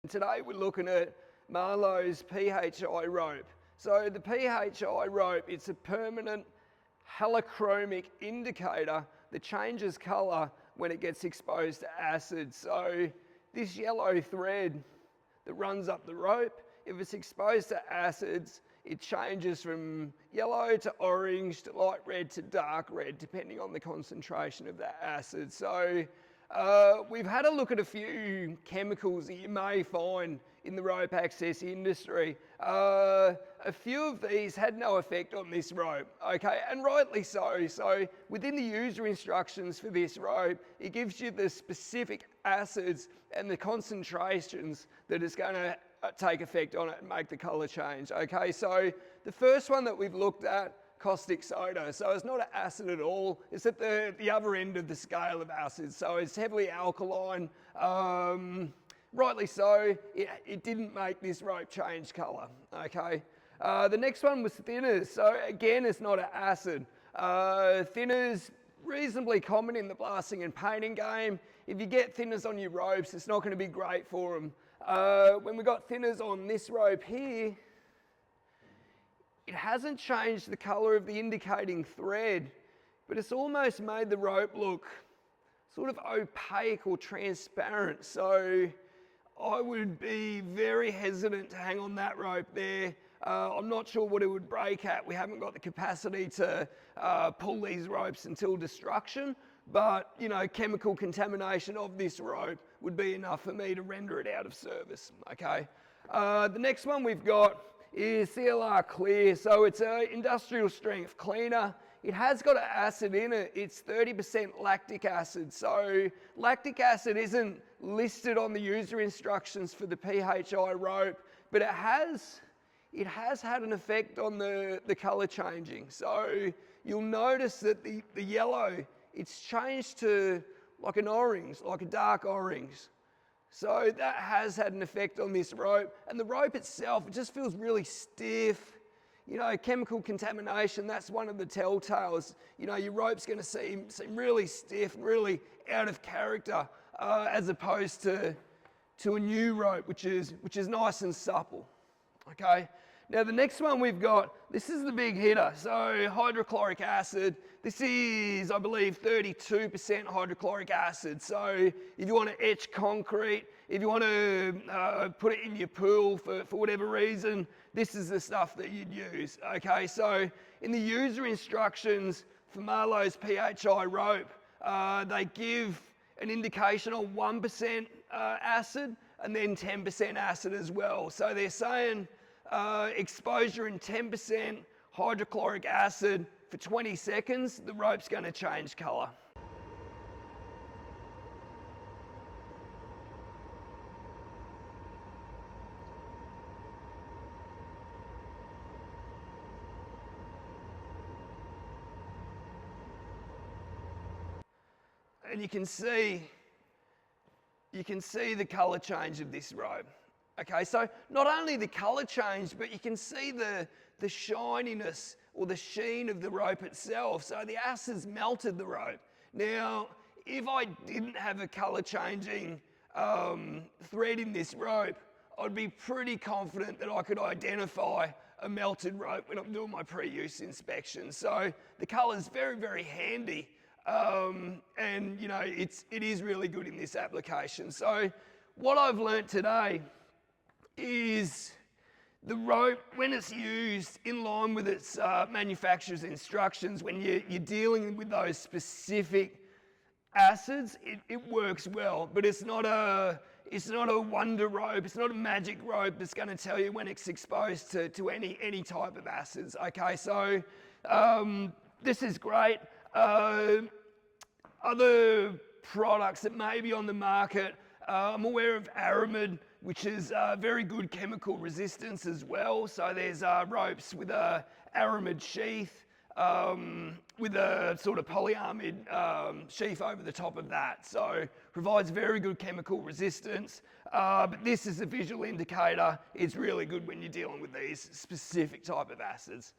Today we're looking at Marlow's PH-I rope. So the PH-I rope, it's a permanent halochromic indicator that changes colour when it gets exposed to acid. So this yellow thread that runs up the rope, if it's exposed to acids, it changes from yellow to orange to light red to dark red, depending on the concentration of that acid. So we've had a look at a few chemicals that you may find in the rope access industry. A few of these had no effect on this rope, okay, and rightly so. So within the user instructions for this rope, it gives you the specific acids and the concentrations that is going to take effect on it and make the colour change, okay. So the first one that we've looked at, caustic soda. So it's not an acid at all. It's at the other end of the scale of acids. So it's heavily alkaline. Rightly so, it didn't make this rope change colour, okay. The next one was thinners. So again, it's not an acid. Thinners, reasonably common in the blasting and painting game. If you get thinners on your ropes, it's not going to be great for them. When we got thinners on this rope here, it hasn't changed the colour of the indicating thread, but it's almost made the rope look sort of opaque or transparent. So I would be very hesitant to hang on that rope there. I'm not sure what it would break at. We haven't got the capacity to pull these ropes until destruction, but you know, chemical contamination of this rope would be enough for me to render it out of service, okay? The next one we've got is CLR Clear. So it's an industrial strength cleaner. It has got an acid in it. It's 30% lactic acid. So lactic acid isn't listed on the user instructions for the PH-I rope, but it has had an effect on the colour changing. So you'll notice that the yellow, it's changed to like an orange, like a dark orange. So that has had an effect on this rope, and the rope itself, it just feels really stiff. You know, chemical contamination, that's one of the telltales. You know, your rope's going to seem really stiff, really out of character, as opposed to a new rope, which is nice and supple, okay? Now the next one we've got, this is the big hitter. So hydrochloric acid, this is, I believe, 32% hydrochloric acid. So if you want to etch concrete, if you want to put it in your pool for whatever reason, this is the stuff that you'd use, okay? So in the user instructions for Marlow's PH-I rope, they give an indication on 1% acid and then 10% acid as well. So they're saying exposure in 10% hydrochloric acid for 20 seconds, the rope's going to change colour. And you can see the colour change of this rope. Okay, so not only the colour change, but you can see the shininess or the sheen of the rope itself. So the acid's melted the rope. Now, if I didn't have a colour changing thread in this rope, I'd be pretty confident that I could identify a melted rope when I'm doing my pre-use inspection. So the colour's very, very handy, and you know, it is really good in this application. So what I've learnt today is the rope, when it's used in line with its manufacturer's instructions, when you're dealing with those specific acids, it works well. But it's not a wonder rope, it's not a magic rope that's going to tell you when it's exposed to any type of acids. Okay, so this is great. Other products that may be on the market, I'm aware of Aramid, which is very good chemical resistance as well. So there's ropes with a Aramid sheath with a sort of polyamide sheath over the top of that. So provides very good chemical resistance. But this is a visual indicator. It's really good when you're dealing with these specific type of acids.